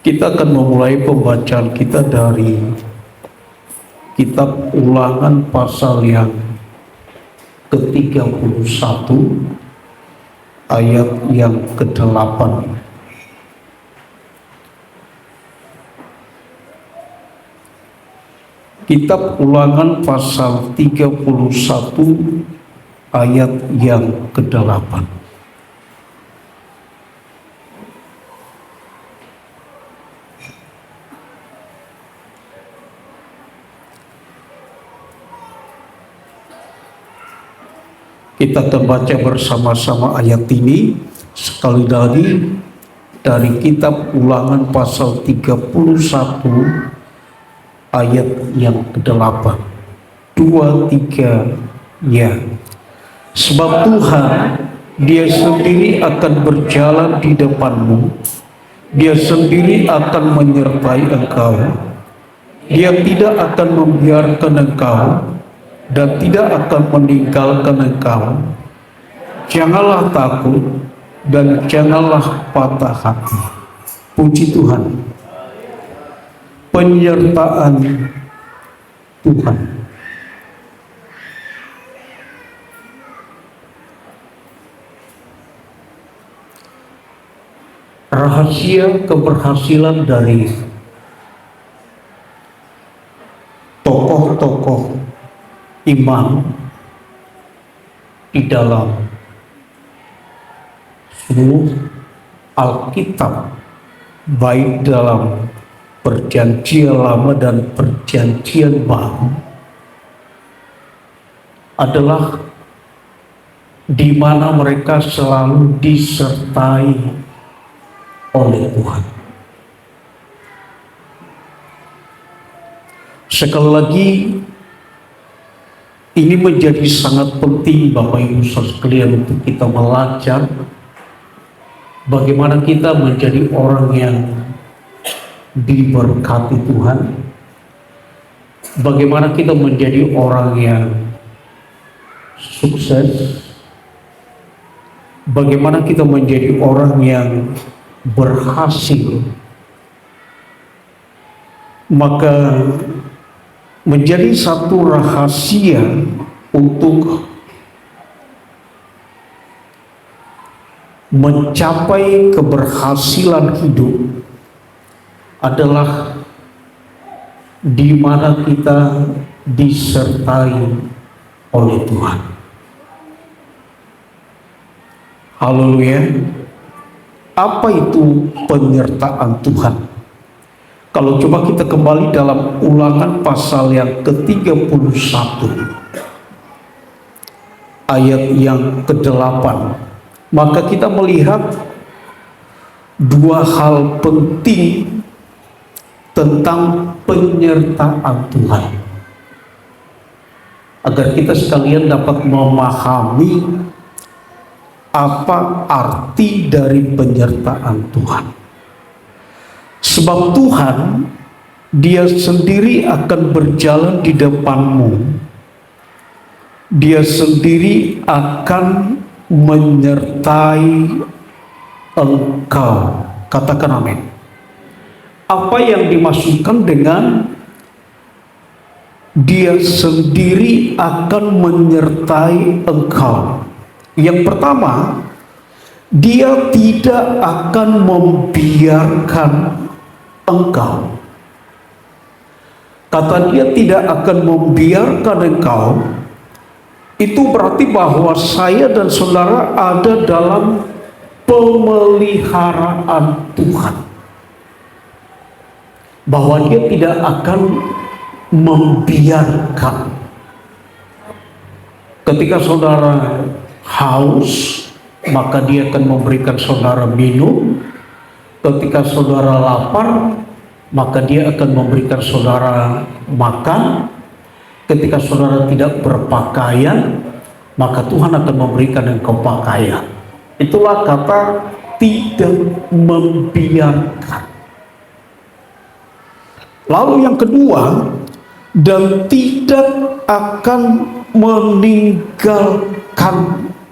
Kita akan memulai pembacaan kita dari kitab Ulangan pasal yang ke-31 ayat yang ke-8. Kitab Ulangan pasal 31 ayat yang ke-8. Kita akan baca bersama-sama ayat ini sekali lagi dari kitab Ulangan pasal 31 ayat yang ke-8. 2, 3, ya. Sebab Tuhan, Dia sendiri akan berjalan di depanmu, Dia sendiri akan menyertai engkau, Dia tidak akan membiarkan engkau dan tidak akan meninggalkan engkau. Janganlah takut dan janganlah patah hati. Puji Tuhan. Penyertaan Tuhan. Rahasia keberhasilan dari tokoh-tokoh iman di dalam seluruh Alkitab, baik dalam Perjanjian Lama dan Perjanjian Baru, adalah di mana mereka selalu disertai oleh Tuhan. Sekali lagi, ini menjadi sangat penting Bapak Ibu sekalian untuk kita belajar bagaimana kita menjadi orang yang diberkati Tuhan, bagaimana kita menjadi orang yang sukses, bagaimana kita menjadi orang yang berhasil. Maka menjadi satu rahasia untuk mencapai keberhasilan hidup adalah di mana kita disertai oleh Tuhan. Haleluya. Apa itu penyertaan Tuhan? Kalau coba kita kembali dalam Ulangan pasal yang ke-31 ayat yang ke-8, maka kita melihat dua hal penting tentang penyertaan Tuhan, agar kita sekalian dapat memahami apa arti dari penyertaan Tuhan. Sebab Tuhan, Dia sendiri akan berjalan di depanmu, Dia sendiri akan menyertai engkau. Katakan amin. Apa yang dimaksudkan dengan Dia sendiri akan menyertai engkau? Yang pertama, Dia tidak akan membiarkan engkau. Kata Dia tidak akan membiarkan engkau, itu berarti bahwa saya dan saudara ada dalam pemeliharaan Tuhan, bahwa Dia tidak akan membiarkan. Ketika saudara haus, maka Dia akan memberikan saudara minum. Ketika saudara lapar, maka Dia akan memberikan saudara makan. Ketika saudara tidak berpakaian, maka Tuhan akan memberikan engkau pakaian. Itulah kata tidak membiarkan. Lalu yang kedua, dan tidak akan meninggalkan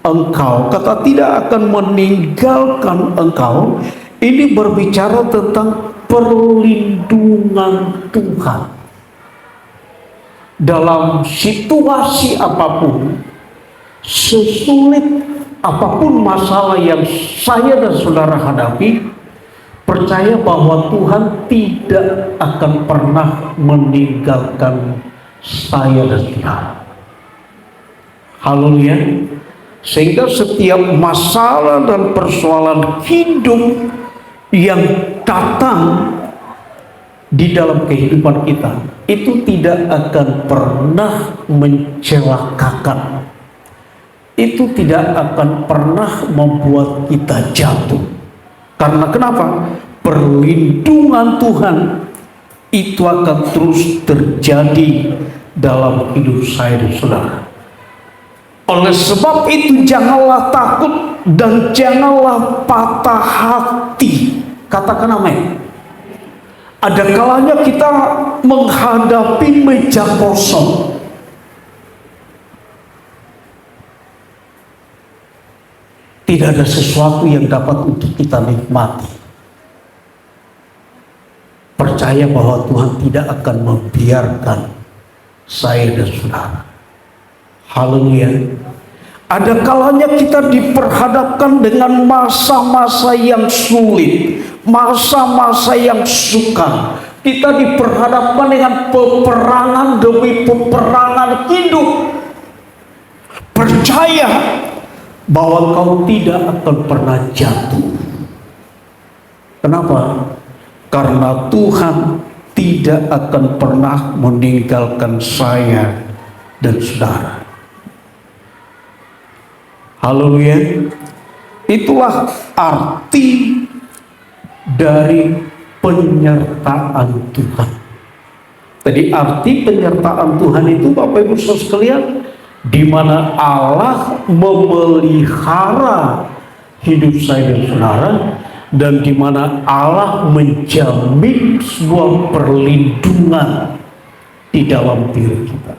engkau. Kata tidak akan meninggalkan engkau ini berbicara tentang perlindungan Tuhan. Dalam situasi apapun, sesulit apapun masalah yang saya dan saudara hadapi, percaya bahwa Tuhan tidak akan pernah meninggalkan saya dan saudara. Haleluya. Sehingga setiap masalah dan persoalan hidup yang datang di dalam kehidupan kita itu tidak akan pernah mencelakakan, itu tidak akan pernah membuat kita jatuh. Karena kenapa? Perlindungan Tuhan itu akan terus terjadi dalam hidup saya dan saudara. Oleh sebab itu janganlah takut dan janganlah patah hati. Katakan amin. Ada kalanya kita menghadapi meja kosong. Tidak ada sesuatu yang dapat untuk kita nikmati. Percaya bahwa Tuhan tidak akan membiarkan saya dan saudara. Haleluya. Ada kalanya kita diperhadapkan dengan masa-masa yang sulit, masa-masa yang sukar. Kita diperhadapkan dengan peperangan demi peperangan hidup. Percaya bahwa kau tidak akan pernah jatuh. Kenapa? Karena Tuhan tidak akan pernah meninggalkan saya dan saudara. Haleluya. Itulah arti dari penyertaan Tuhan. Tadi arti penyertaan Tuhan itu Bapak Ibu Saudara sekalian, di mana Allah memelihara hidup saya dan saudara, dan di mana Allah menjamin sebuah perlindungan di dalam diri kita.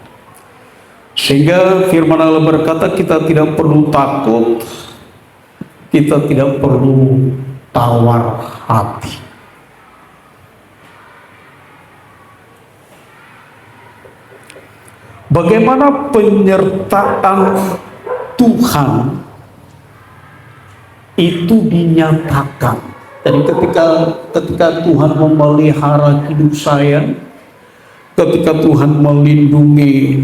Sehingga firman Allah berkata kita tidak perlu takut, kita tidak perlu tawar hati. Bagaimana penyertaan Tuhan itu dinyatakan. Dan ketika Tuhan memelihara hidup saya, ketika Tuhan melindungi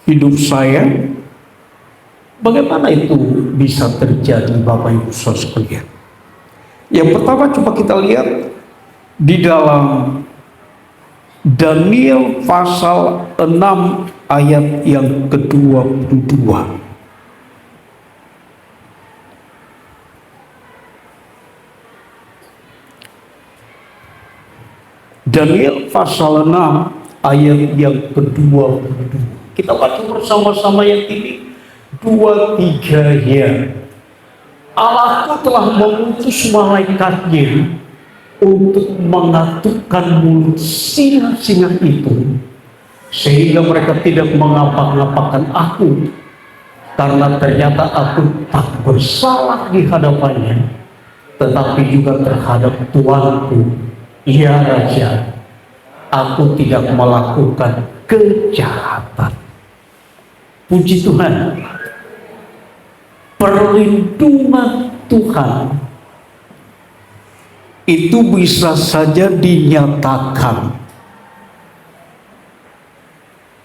hidup saya, bagaimana itu bisa terjadi Bapak Ibu Saudara sekalian? Yang pertama coba kita lihat di dalam Daniel pasal 6 ayat yang ke-22. Daniel pasal 6 ayat yang ke-22. Kita baca bersama-sama ayat ini 2-3 ya. Allah telah mengutus malaikatnya untuk mengaturkan mulut singa-singa itu, sehingga mereka tidak mengapa-ngapakan aku, karena ternyata aku tak bersalah di hadapannya, tetapi juga terhadap Tuanku, ya Raja, aku tidak melakukan kejahatan. Puji Tuhan. Perlindungan Tuhan itu bisa saja dinyatakan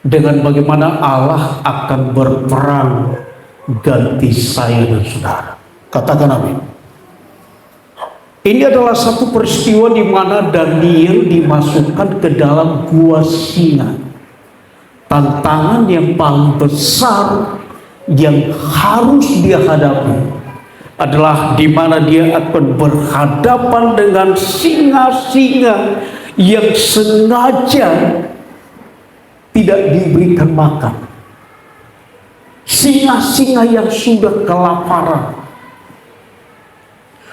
dengan bagaimana Allah akan berperang ganti saya dan saudara. Katakan amin. Ini adalah satu peristiwa di mana Daniel dimasukkan ke dalam gua singa. Tantangan yang paling besar yang harus dia hadapi adalah di mana dia akan berhadapan dengan singa-singa yang sengaja tidak diberikan makan. Singa-singa yang sudah kelaparan.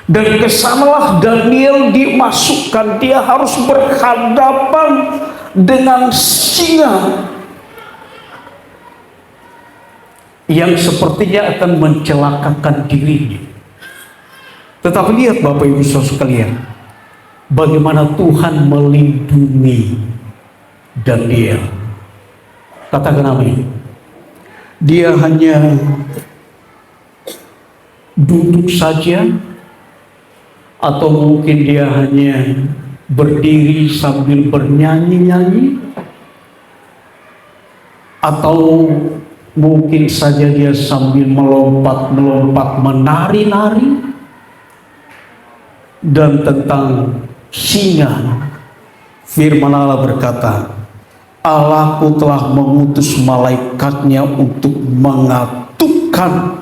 Dan kesanalah Daniel dimasukkan. Dia harus berhadapan dengan singa yang sepertinya akan mencelakakan dirinya. Tetapi lihat Bapak Ibu Saudara sekalian, bagaimana Tuhan melindungi Daniel. Katakan amin. Dia hanya duduk saja, atau mungkin dia hanya berdiri sambil bernyanyi-nyanyi, atau mungkin saja dia sambil melompat-melompat, menari-nari. Dan tentang singa, firman Allah berkata, Allahku telah mengutus malaikatnya untuk mengatupkan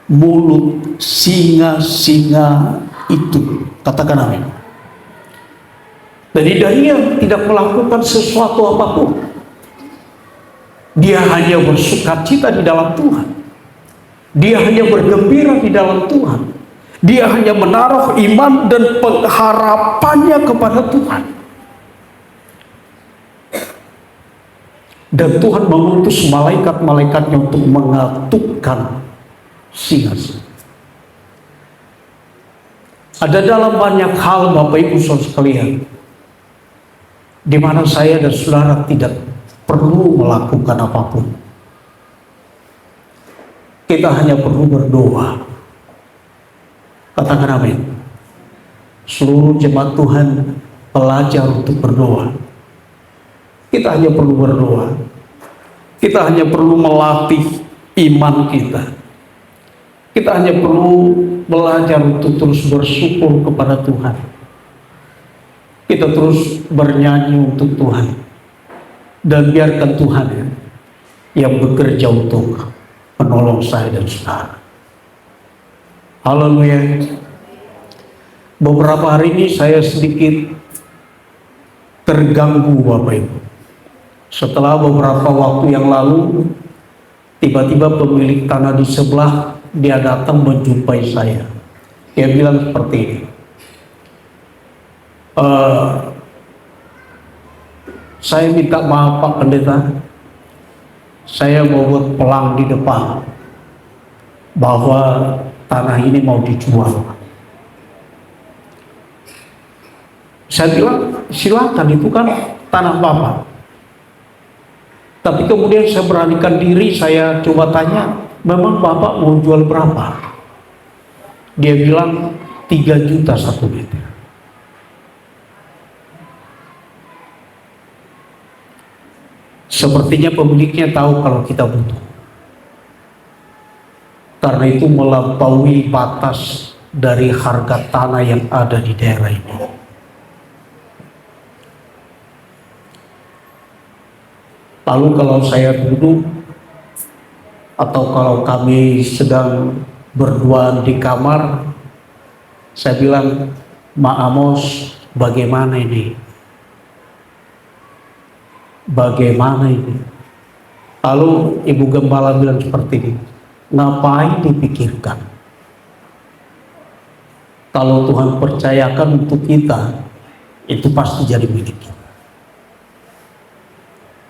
mulut singa-singa itu. Katakan amin. Jadi Daniel tidak melakukan sesuatu apapun. Dia hanya bersukacita di dalam Tuhan. Dia hanya bergembira di dalam Tuhan. Dia hanya menaruh iman dan pengharapannya kepada Tuhan. Dan Tuhan mengutus malaikat-malaikatnya untuk mengatupkan singa-singa. Ada dalam banyak hal Bapak Ibu Saudara sekalian, di mana saya dan saudara tidak perlu melakukan apapun. Kita hanya perlu berdoa. Katakan amin. Seluruh jemaat Tuhan belajar untuk berdoa. Kita hanya perlu berdoa. Kita hanya perlu melatih iman kita. Kita hanya perlu belajar untuk terus bersyukur kepada Tuhan. Kita terus bernyanyi untuk Tuhan. Dan biarkan Tuhan yang bekerja untuk menolong saya dan saudara. Haleluya. Beberapa hari ini saya sedikit terganggu Bapak Ibu. Setelah beberapa waktu yang lalu, tiba-tiba pemilik tanah di sebelah, dia datang menjumpai saya. Dia bilang seperti ini, saya minta maaf Pak Pendeta, saya mau buat pelang di depan bahwa tanah ini mau dijual. Saya bilang silakan, itu kan tanah Bapak. Tapi kemudian saya beranikan diri, saya coba tanya, memang Bapak mau jual berapa? Dia bilang 3 juta 1 meter. Sepertinya pemiliknya tahu kalau kita butuh. Karena itu melampaui batas dari harga tanah yang ada di daerah ini. Lalu kalau saya duduk, atau kalau kami sedang berdua di kamar, saya bilang, Ma Amos, bagaimana ini? Bagaimana ini? Lalu Ibu Gembala bilang seperti ini, ngapain dipikirkan? Kalau Tuhan percayakan untuk kita, itu pasti jadi milik kita.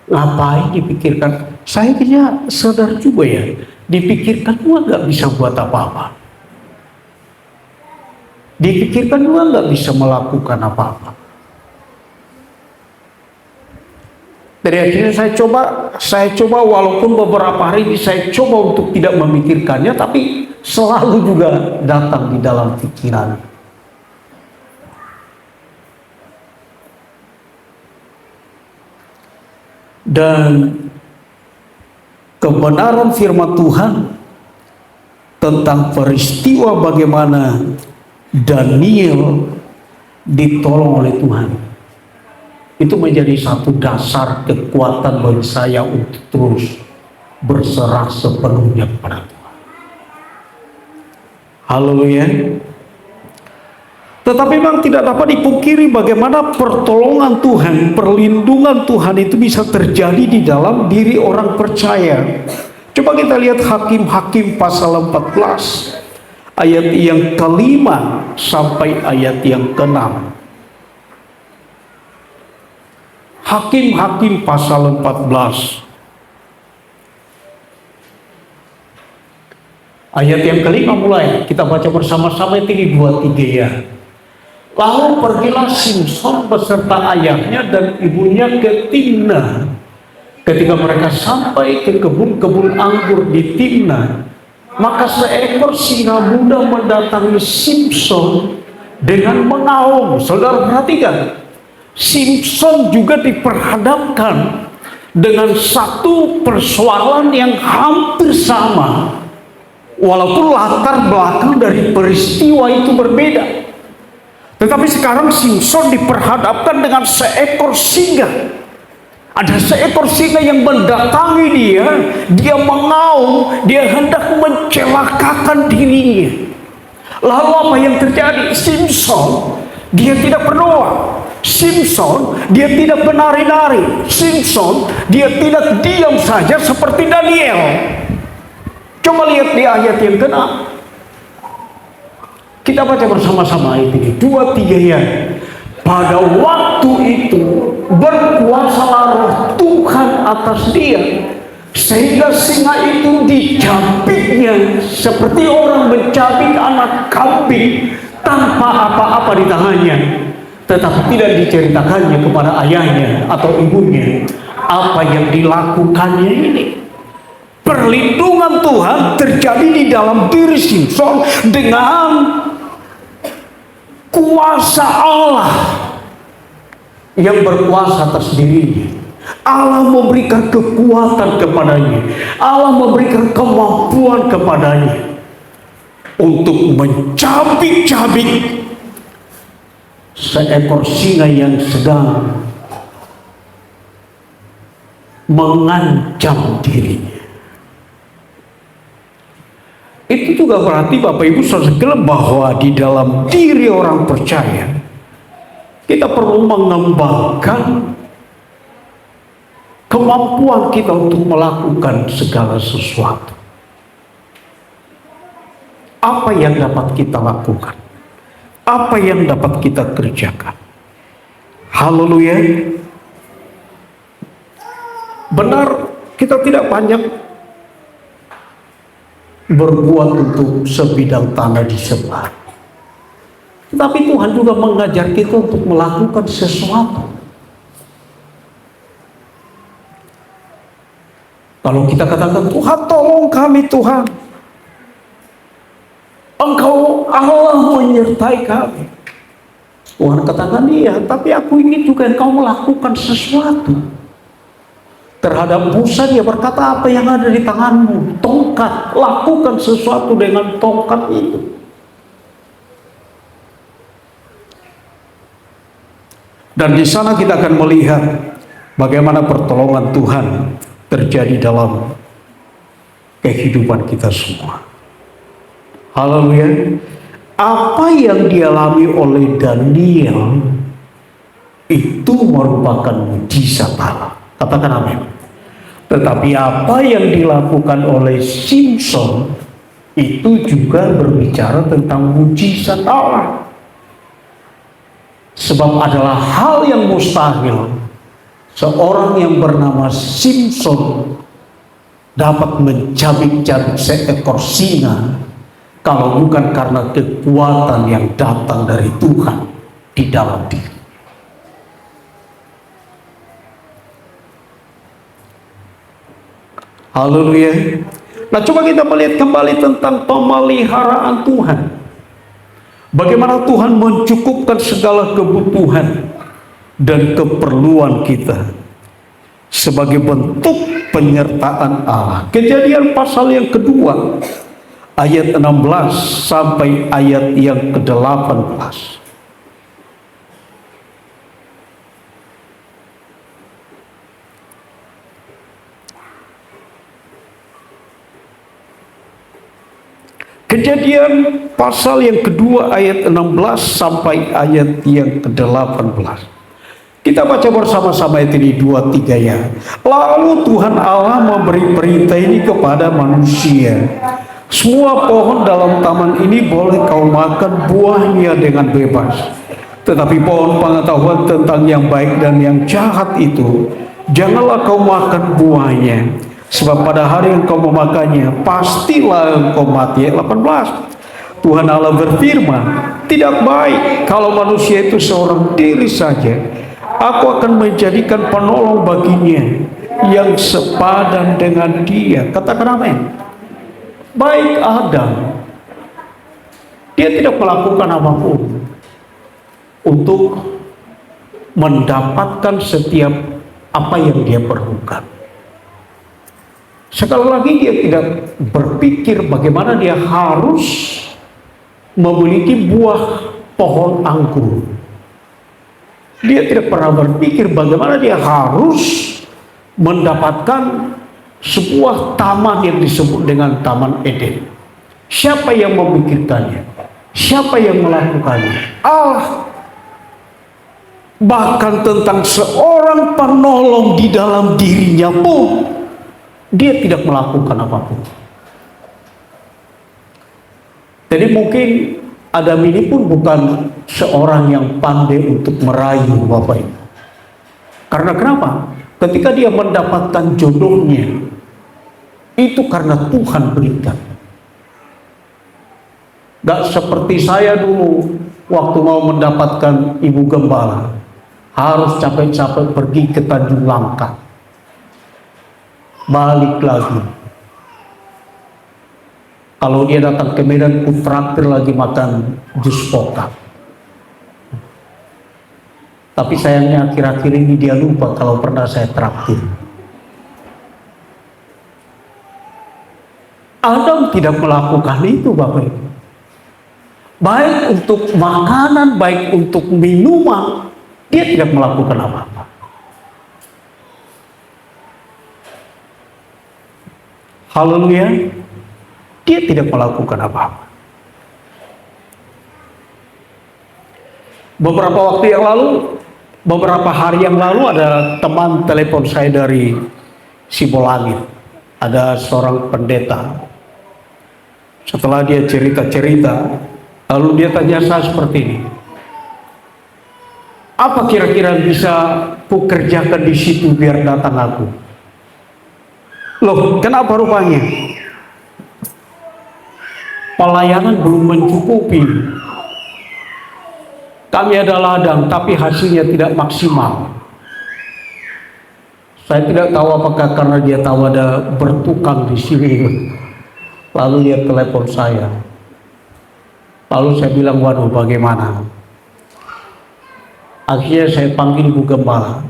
Ngapain dipikirkan? Saya kira sadar juga ya, dipikirkan juga nggak bisa buat apa-apa. Dipikirkan juga nggak bisa melakukan apa-apa. Dari akhirnya saya coba walaupun beberapa hari ini saya coba untuk tidak memikirkannya, tapi selalu juga datang di dalam pikiran. Dan kebenaran firman Tuhan tentang peristiwa bagaimana Daniel ditolong oleh Tuhan, itu menjadi satu dasar kekuatan bagi saya untuk terus berserah sepenuhnya kepada Tuhan. Haleluya. Tetapi memang tidak dapat dipungkiri bagaimana pertolongan Tuhan, perlindungan Tuhan itu bisa terjadi di dalam diri orang percaya. Coba kita lihat Hakim-Hakim pasal 14 ayat yang ke-5 sampai ayat yang ke-6. Hakim-Hakim pasal 14 ayat yang ke-5 mulai. Kita baca bersama-sama, ini 2-3 ya. Lalu pergilah Simson beserta ayahnya dan ibunya ke Timna. Ketika mereka sampai ke kebun-kebun anggur di Timna, maka seekor singa muda mendatangi Simson dengan mengaum. Saudara perhatikan, Simson juga diperhadapkan dengan satu persoalan yang hampir sama, walaupun latar belakang dari peristiwa itu berbeda. Tetapi sekarang Simson diperhadapkan dengan seekor singa. Ada seekor singa yang mendatangi dia, dia mengaum, dia hendak mencelakakan dirinya. Lalu apa yang terjadi? Simson, dia tidak berdoa. Simson, dia tidak menari-nari. Simson, dia tidak diam saja seperti Daniel. Coba lihat di ayat yang ke-6. Kita baca bersama-sama ayat ini, 2-3 ya. Pada waktu itu berkuasalah roh Tuhan atas dia, sehingga singa itu dicabiknya seperti orang mencabik anak kambing tanpa apa-apa di tangannya. Tetapi tidak diceritakannya kepada ayahnya atau ibunya apa yang dilakukannya ini. Perlindungan Tuhan terjadi di dalam diri Simson dengan kuasa Allah yang berkuasa atas dirinya. Allah memberikan kekuatan kepadanya. Allah memberikan kemampuan kepadanya untuk mencabik-cabik seekor singa yang sedang mengancam dirinya. Itu juga berarti Bapak Ibu Saudara bahwa di dalam diri orang percaya kita perlu mengembangkan kemampuan kita untuk melakukan segala sesuatu. Apa yang dapat kita lakukan? Apa yang dapat kita kerjakan? Haleluya. Benar, kita tidak banyak berbuat untuk sebidang tanah di sebelah. Tetapi Tuhan juga mengajar kita untuk melakukan sesuatu. Kalau kita katakan, Tuhan tolong kami Tuhan, Engkau Allah menyertai kami. Tuhan katakan, iya, tapi aku ingin juga engkau melakukan sesuatu. Terhadap Musa dia berkata, apa yang ada di tanganmu? Tongkat, lakukan sesuatu dengan tongkat itu. Dan di sana kita akan melihat bagaimana pertolongan Tuhan terjadi dalam kehidupan kita semua. Haleluya. Apa yang dialami oleh Daniel itu merupakan mujizat Allah. Katakan amin. Tetapi apa yang dilakukan oleh Simson itu juga berbicara tentang mujizat Allah. Sebab adalah hal yang mustahil seorang yang bernama Simson dapat mencabik-cabik seekor singa kalau bukan karena kekuatan yang datang dari Tuhan di dalam diri. Haleluya. Nah, coba kita melihat kembali tentang pemeliharaan Tuhan. Bagaimana Tuhan mencukupkan segala kebutuhan dan keperluan kita sebagai bentuk penyertaan Allah. Kejadian pasal yang kedua, ayat 16 sampai ayat yang ke-18. Kejadian pasal yang kedua ayat 16 sampai ayat yang ke-18. Kita baca bersama-sama ayat ini 2-3 ya. Lalu Tuhan Allah memberi perintah ini kepada manusia. Semua pohon dalam taman ini boleh kau makan buahnya dengan bebas. Tetapi pohon pengetahuan tentang yang baik dan yang jahat itu, janganlah kau makan buahnya. Sebab pada hari engkau memakannya, pastilah engkau mati. Ayat 18. Tuhan Allah berfirman, tidak baik kalau manusia itu seorang diri saja. Aku akan menjadikan penolong baginya yang sepadan dengan dia. Katakan amin. Baik Adam, dia tidak melakukan apapun untuk mendapatkan setiap apa yang dia perlukan. Sekali lagi, dia tidak berpikir bagaimana dia harus memiliki buah pohon anggur. Dia tidak pernah berpikir bagaimana dia harus mendapatkan sebuah taman yang disebut dengan Taman Eden. Siapa yang memikirkannya? Siapa yang melakukannya? Allah. Bahkan tentang seorang penolong di dalam dirinya pun dia tidak melakukan apapun. Jadi mungkin Adam ini pun bukan seorang yang pandai untuk merayu Bapak Ibu. Karena kenapa? Ketika dia mendapatkan jodohnya, itu karena Tuhan berikan. Gak seperti saya dulu waktu mau mendapatkan ibu gembala, harus capek-capek pergi ke Tanjung Langkat, balik lagi. Kalau dia datang ke Medan, ku traktir lagi makan jus pokak. Tapi sayangnya akhir-akhir ini dia lupa kalau pernah saya traktir. Adam tidak melakukan itu, Bapak Ibu. Baik untuk makanan, baik untuk minuman, dia tidak melakukan apa-apa. Haleluya. Dia tidak melakukan apa-apa. Beberapa waktu yang lalu, beberapa hari yang lalu, ada teman telepon saya dari Sibolangit. Ada seorang pendeta. Setelah dia cerita-cerita, lalu dia tanya saya seperti ini, apa kira-kira bisa ku kerjakan di situ biar datang aku? Loh, kenapa rupanya? Pelayanan belum mencukupi. Kami ada ladang, tapi hasilnya tidak maksimal. Saya tidak tahu apakah karena dia tahu ada bertukang di sini. Lalu dia telepon saya. Lalu saya bilang, waduh, bagaimana? Akhirnya saya panggil ibu gembala.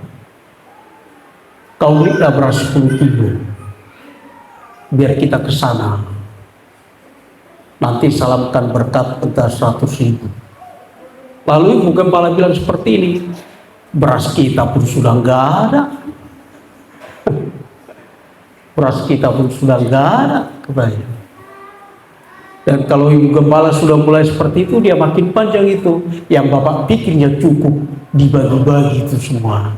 Kau berilah beras 10 kilo, biar kita ke sana. Nanti salamkan berkat entah 100.000. Lalu ibu gembala bilang seperti ini, beras kita pun sudah nggak ada. Beras kita pun sudah nggak ada, katanya. Dan kalau ibu gembala sudah mulai seperti itu, dia makin panjang itu. Yang bapak pikirnya cukup, dibagi-bagi itu semua.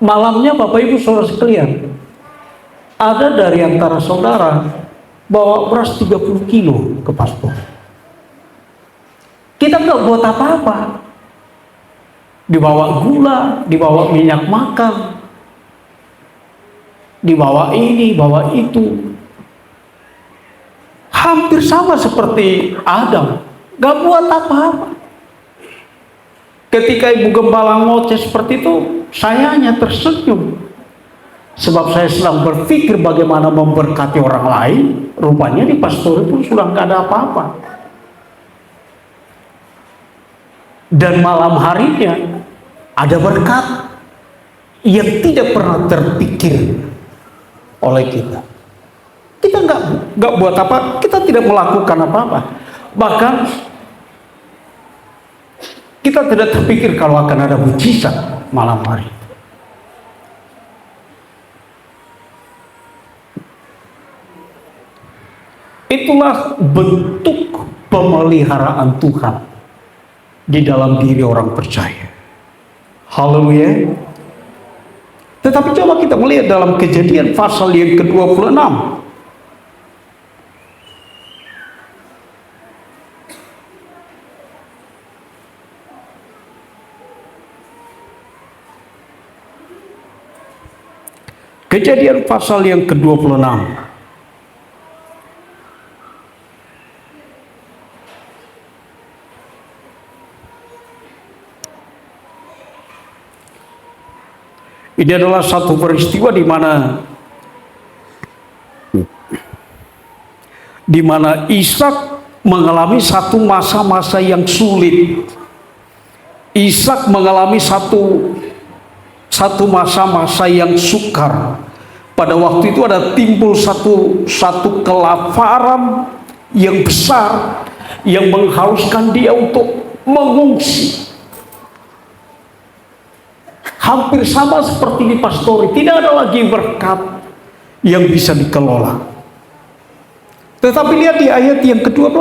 Malamnya Bapak Ibu saudara sekalian, ada dari antara saudara bawa beras 30 kilo ke pastor. Kita nggak buat apa-apa. Dibawa gula, dibawa minyak makan, dibawa ini, bawa itu. Hampir sama seperti Adam, gak buat apa-apa. Ketika ibu gembala ngoceh seperti itu, saya hanya tersenyum. Sebab saya sedang berpikir bagaimana memberkati orang lain. Rupanya di pastor itu sudah gak ada apa-apa. Dan malam harinya ada berkat yang tidak pernah terpikir oleh kita. Kita nggak buat apa, kita tidak melakukan apa-apa. Bahkan kita tidak terpikir kalau akan ada mujizat malam hari. Itulah bentuk pemeliharaan Tuhan di dalam diri orang percaya. Haleluya. Tetapi coba kita melihat dalam Kejadian pasal yang ke-26. Kejadian pasal yang ke-26. Ini adalah satu peristiwa di mana Ishak mengalami satu masa-masa yang sulit. Ishak mengalami satu masa-masa yang sukar. Pada waktu itu ada timbul satu kelaparan yang besar yang mengharuskan dia untuk mengungsi. Hampir sama seperti di pastori, tidak ada lagi berkat yang bisa dikelola. Tetapi lihat di ayat yang ke-12.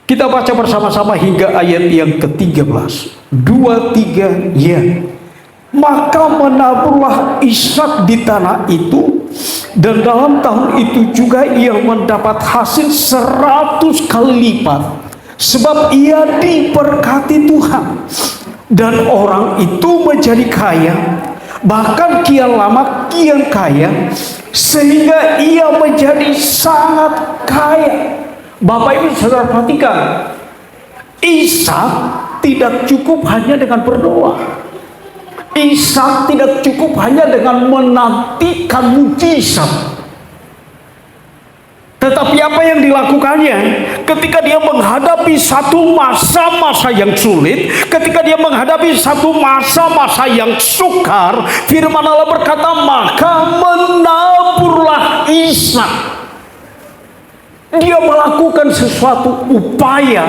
Kita baca bersama-sama hingga ayat yang ke-13. 2, 3, ya. Maka menaburlah Ishak di tanah itu, dan dalam tahun itu juga ia mendapat hasil 100 kali lipat, sebab ia diberkati Tuhan. Dan orang itu menjadi kaya, bahkan kian lama kian kaya, sehingga ia menjadi sangat kaya. Bapak Ibu saudara perhatikan, Ishak tidak cukup hanya dengan berdoa. Ishak tidak cukup hanya dengan menantikan mujizat. Tetapi apa yang dilakukannya ketika dia menghadapi satu masa-masa yang sulit, ketika dia menghadapi satu masa-masa yang sukar, firman Allah berkata, maka menaburlah Ishak. Dia melakukan sesuatu upaya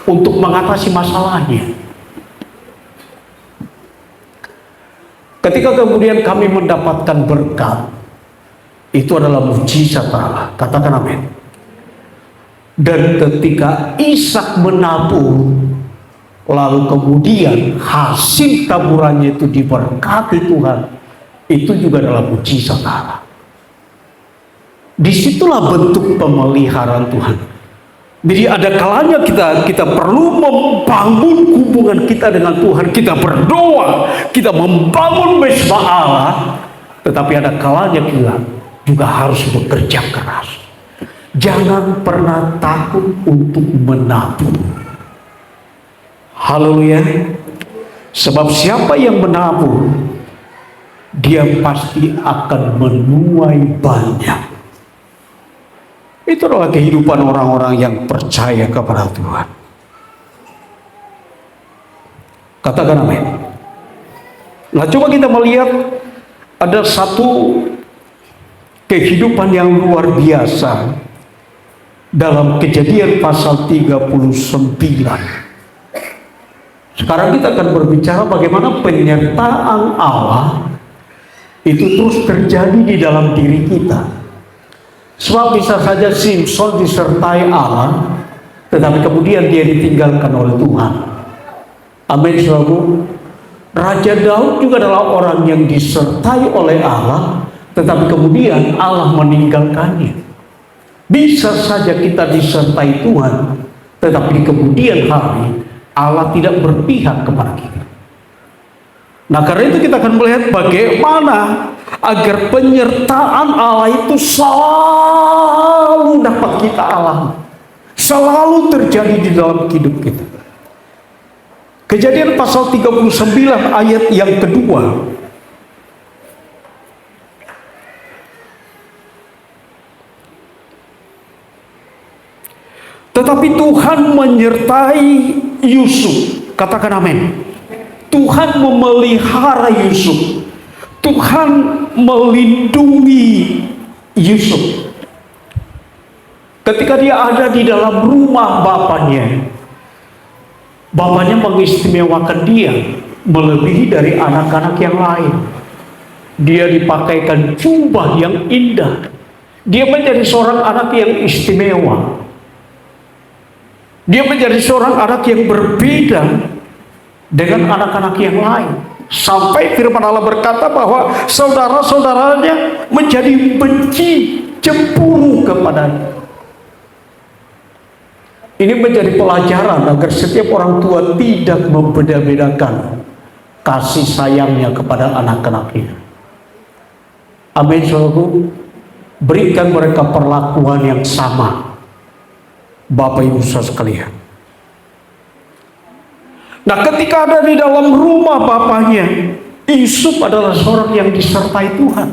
untuk mengatasi masalahnya. Ketika kemudian kami mendapatkan berkat, itu adalah mujizat Allah. Katakan amin. Dan ketika Ishak menabur, lalu kemudian hasil taburannya itu diberkati Tuhan, itu juga adalah mujizat Allah. Disitulah bentuk pemeliharaan Tuhan. Jadi ada kalanya kita perlu membangun hubungan kita dengan Tuhan. Kita berdoa, kita membangun mesbah Allah. Tetapi ada kalanya kita juga harus bekerja keras. Jangan pernah takut untuk menabur. Haleluya. Sebab siapa yang menabur, dia pasti akan menuai banyak. Itu adalah kehidupan orang-orang yang percaya kepada Tuhan. Katakan amin. Nah, coba kita melihat ada satu kehidupan yang luar biasa dalam Kejadian pasal 39. Sekarang kita akan berbicara bagaimana penyertaan Allah itu terus terjadi di dalam diri kita. Sebab bisa saja Simson disertai Allah, tetapi kemudian dia ditinggalkan oleh Tuhan. Amin, saudaraku. Raja Daud juga adalah orang yang disertai oleh Allah, tetapi kemudian Allah meninggalkannya. Bisa saja kita disertai Tuhan, tetapi di kemudian hari Allah tidak berpihak kepada kita. Nah, karena itu kita akan melihat bagaimana agar penyertaan Allah itu selalu dapat kita alami, selalu terjadi di dalam hidup kita. Kejadian pasal 39 ayat yang kedua. Tetapi Tuhan menyertai Yusuf. Katakan amin. Tuhan memelihara Yusuf. Tuhan melindungi Yusuf. Ketika dia ada di dalam rumah bapaknya, bapaknya mengistimewakan dia melebihi dari anak-anak yang lain. Dia dipakaikan jubah yang indah. Dia menjadi seorang anak yang istimewa. Dia menjadi seorang anak yang berbeda dengan anak-anak yang lain. Sampai firman Allah berkata bahwa saudara-saudaranya menjadi benci, cemburu kepadanya. Ini menjadi pelajaran agar setiap orang tua tidak membeda-bedakan kasih sayangnya kepada anak-anaknya. Amin, saudaraku. Berikan mereka perlakuan yang sama, Bapak Ibu saudara sekalian. Nah, ketika ada di dalam rumah bapaknya, Yusuf adalah seorang yang disertai Tuhan.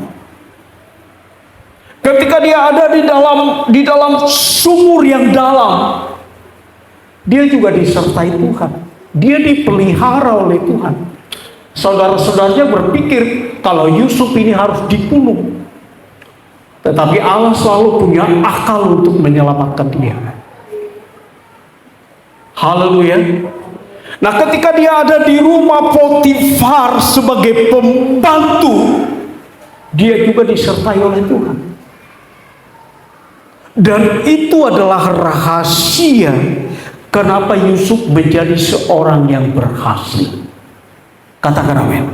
Ketika dia ada di dalam sumur yang dalam, dia juga disertai Tuhan. Dia dipelihara oleh Tuhan. Saudara-saudaranya berpikir kalau Yusuf ini harus dibunuh, tetapi Allah selalu punya akal untuk menyelamatkan dia. Haleluya. Nah, ketika dia ada di rumah Potifar sebagai pembantu, dia juga disertai oleh Tuhan. Dan itu adalah rahasia kenapa Yusuf menjadi seorang yang berhasil. Katakan amin.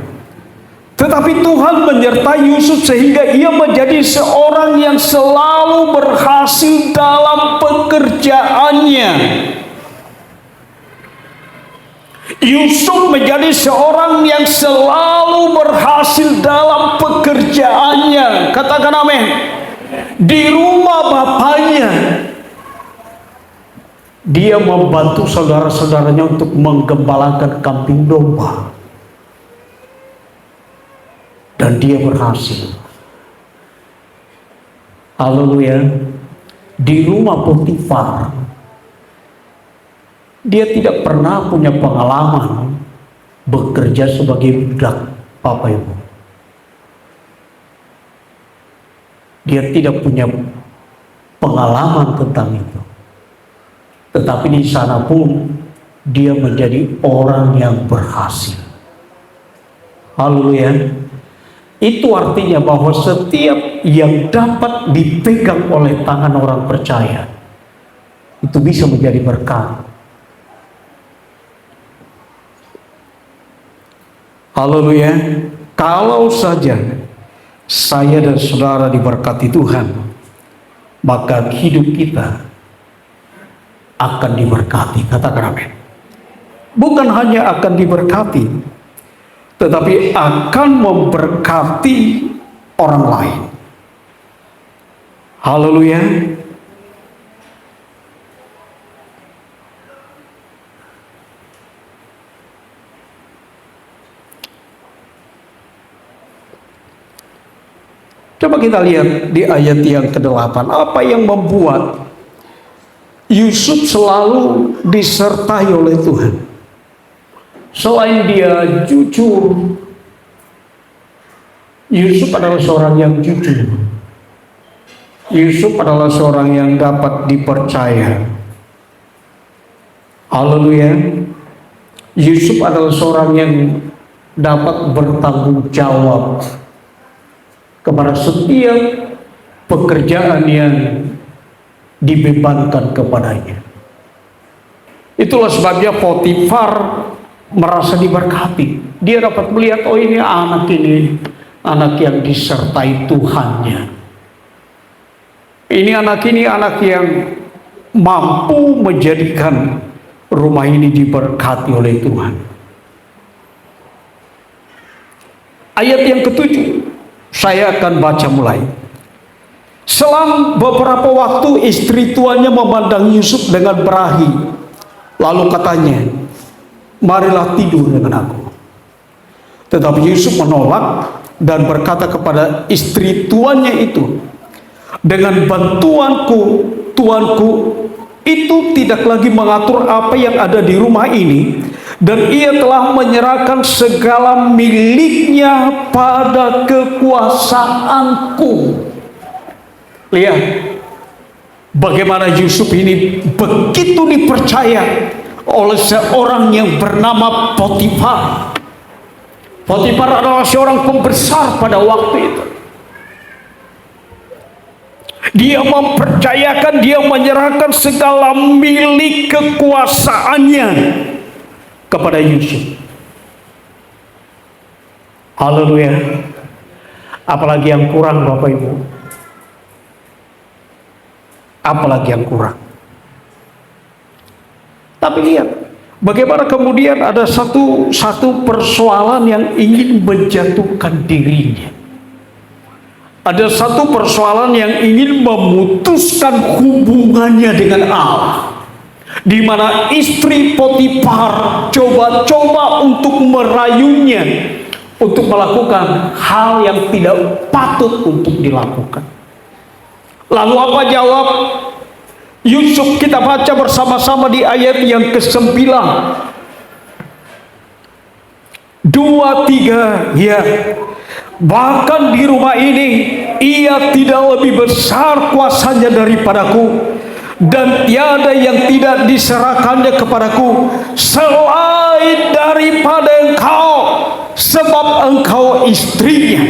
Tetapi Tuhan menyertai Yusuf sehingga ia menjadi seorang yang selalu berhasil dalam pekerjaannya. Yusuf menjadi seorang yang selalu berhasil dalam pekerjaannya. Katakan amin. Di rumah bapaknya, dia membantu saudara-saudaranya untuk menggembalakan kambing domba. Dan dia berhasil. Haleluya. Di rumah Potifar, dia tidak pernah punya pengalaman bekerja sebagai budak, Bapak Ibu. Dia tidak punya pengalaman tentang itu. Tetapi di sana pun dia menjadi orang yang berhasil. Haleluya. Itu artinya bahwa setiap yang dapat dipegang oleh tangan orang percaya itu bisa menjadi berkat. Haleluya. Kalau saja saya dan saudara diberkati Tuhan, maka hidup kita akan diberkati. Katakan amin. Bukan hanya akan diberkati, tetapi akan memberkati orang lain. Haleluya. Coba kita lihat di ayat yang ke-8, apa yang membuat Yusuf selalu disertai oleh Tuhan. Selain dia jujur, Yusuf adalah seorang yang jujur. Yusuf adalah seorang yang dapat dipercaya. Haleluya. Yusuf adalah seorang yang dapat bertanggung jawab kepada setiap pekerjaan yang dibebankan kepadanya. Itulah sebabnya Potifar merasa diberkati. Dia dapat melihat, oh ini anak yang disertai Tuhannya. Ini anak yang mampu menjadikan rumah ini diberkati oleh Tuhan. Ayat yang ke-7 saya akan baca mulai. Selang beberapa waktu istri tuannya memandang Yusuf dengan berahi, lalu katanya, marilah tidur dengan aku. Tetapi Yusuf menolak dan berkata kepada istri tuannya itu, dengan bantuanku, tuanku itu tidak lagi mengatur apa yang ada di rumah ini, dan ia telah menyerahkan segala miliknya pada kekuasaanku. Lihat bagaimana Yusuf ini begitu dipercaya oleh seorang yang bernama Potifar. Potifar adalah seorang pembesar pada waktu itu. Dia mempercayakan, dia menyerahkan segala milik kekuasaannya kepada Yusuf. Haleluya. Apalagi yang kurang, Bapak Ibu? Apalagi yang kurang? Tapi lihat bagaimana kemudian ada satu persoalan yang ingin menjatuhkan dirinya. Ada satu persoalan yang ingin memutuskan hubungannya dengan Allah. di mana istri Potifar coba-coba untuk merayunya untuk melakukan hal yang tidak patut untuk dilakukan. Lalu apa jawab Yusuf? Kita baca bersama-sama di ayat yang ke-9. 2-3, ya. Bahkan di rumah ini ia tidak lebih besar kuasanya daripadaku, dan tiada yang tidak diserahkannya kepadaku selain daripada engkau, sebab engkau istrinya.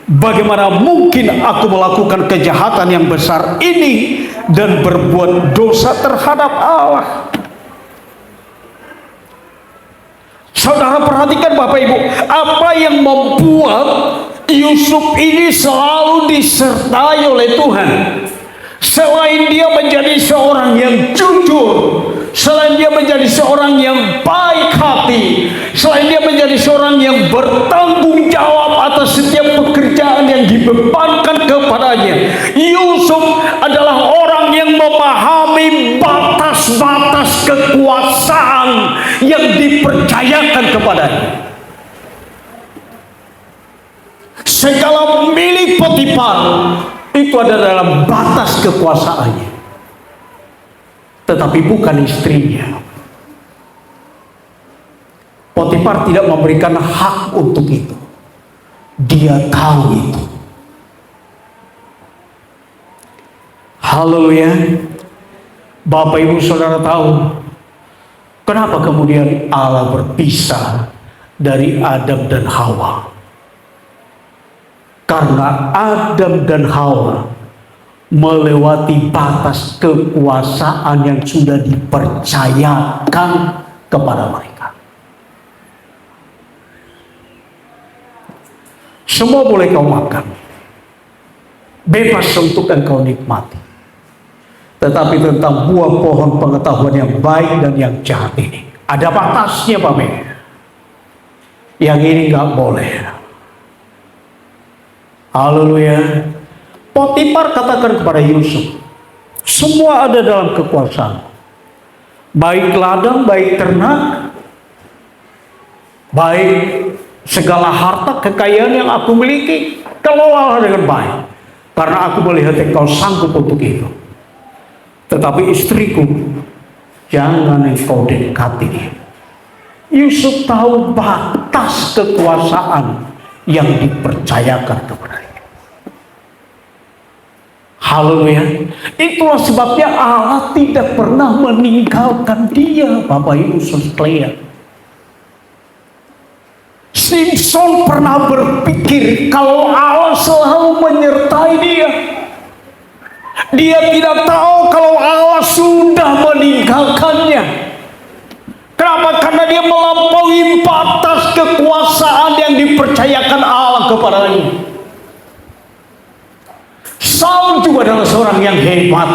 Bagaimana mungkin aku melakukan kejahatan yang besar ini dan berbuat dosa terhadap Allah? Saudara perhatikan Bapak Ibu, apa yang membuat Yusuf ini selalu disertai oleh Tuhan? Selain dia menjadi seorang yang jujur, selain dia menjadi seorang yang baik hati, selain dia menjadi seorang yang bertanggung jawab atas setiap pekerjaan yang dibebankan kepadanya, Yusuf adalah orang yang memahami batas-batas kekuasaan yang dipercayakan kepadanya. Segala milik Potifar itu ada dalam batas kekuasaannya, tetapi bukan istrinya. Potifar tidak memberikan hak untuk itu. Dia tahu itu. Haleluya. Bapak Ibu Saudara tahu kenapa kemudian Allah berpisah dari Adam dan Hawa? Karena Adam dan Hawa melewati batas kekuasaan yang sudah dipercayakan kepada mereka. Semua boleh kau makan, bebas untuk engkau nikmati, tetapi tentang buah pohon pengetahuan yang baik dan yang jahat ini ada batasnya, Pak Men. Yang ini nggak boleh. Haleluya. Potifar katakan kepada Yusuf, semua ada dalam kekuasaan, baik ladang, baik ternak, baik segala harta kekayaan yang aku miliki, kelolalah dengan baik, karena aku melihat engkau sanggup untuk itu. Tetapi istriku, jangan engkau dekati dia. Yusuf tahu batas kekuasaan yang dipercayakan kepadanya. Haleluya. Itulah sebabnya Allah tidak pernah meninggalkan dia, Bapak Ibu sekalian. Simpson pernah berpikir kalau Allah selalu menyertai dia. Dia tidak tahu kalau Allah sudah meninggalkannya. Kenapa? Karena dia melampaui batas kekuasaan yang dipercayakan Allah kepadanya. Saul juga adalah seorang yang hebat.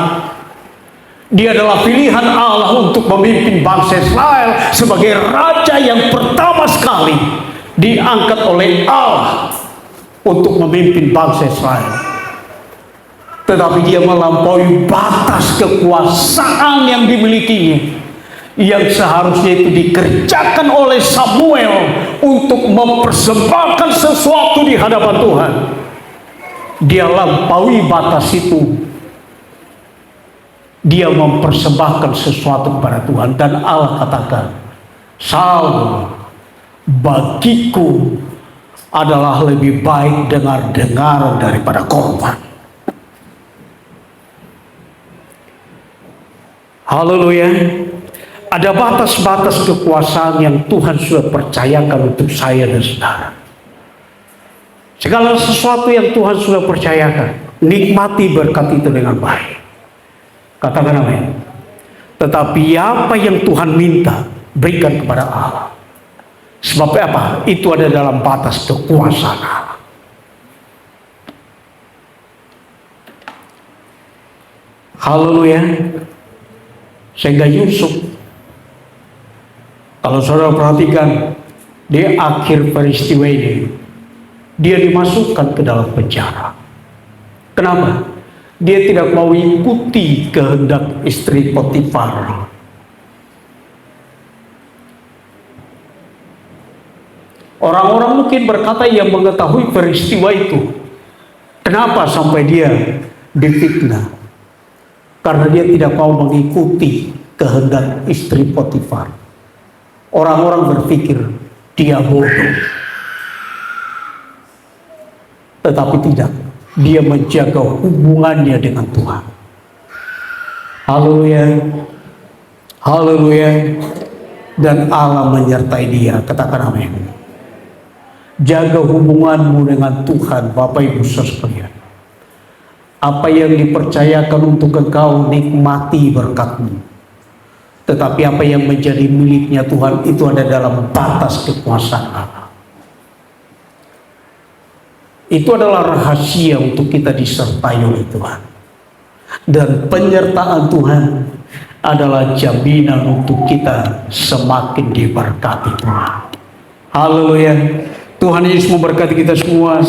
Dia adalah pilihan Allah untuk memimpin bangsa Israel sebagai raja yang pertama sekali diangkat oleh Allah untuk memimpin bangsa Israel. Tetapi dia melampaui batas kekuasaan yang dimilikinya, yang seharusnya itu dikerjakan oleh Samuel untuk mempersembahkan sesuatu di hadapan Tuhan. Dia lampaui batas itu. Dia mempersembahkan sesuatu kepada Tuhan, dan Allah katakan, Saul, bagiku adalah lebih baik dengar-dengar daripada korban. Haleluya. Ada batas-batas kekuasaan yang Tuhan sudah percayakan untuk saya dan saudara. Segala sesuatu yang Tuhan sudah percayakan, nikmati berkat itu dengan baik. Katakan amin. Tetapi apa yang Tuhan minta, berikan kepada Allah. Sebab apa? Itu ada dalam batas kekuasaan Allah. Haleluya. Sehingga Yusuf, kalau saudara perhatikan, di akhir peristiwa ini, dia dimasukkan ke dalam penjara. Kenapa? Dia tidak mau ikuti kehendak istri Potifar Orang-orang mungkin berkata yang mengetahui peristiwa itu, kenapa sampai dia difitnah? Karena dia tidak mau mengikuti kehendak istri Potifar. Orang-orang berpikir dia bodoh. Tetapi tidak, dia menjaga hubungannya dengan Tuhan. Haleluya, haleluya. Dan Allah menyertai dia. Katakan amin. Jaga hubunganmu dengan Tuhan, Bapak Ibu sekalian. Apa yang dipercayakan untuk engkau, nikmati berkatmu. Tetapi apa yang menjadi miliknya Tuhan itu ada dalam batas kekuasaan Allah. Itu adalah rahasia untuk kita disertai oleh Tuhan. Dan penyertaan Tuhan adalah jaminan untuk kita semakin diberkati Tuhan. Haleluya. Tuhan Yesus memberkati kita semua.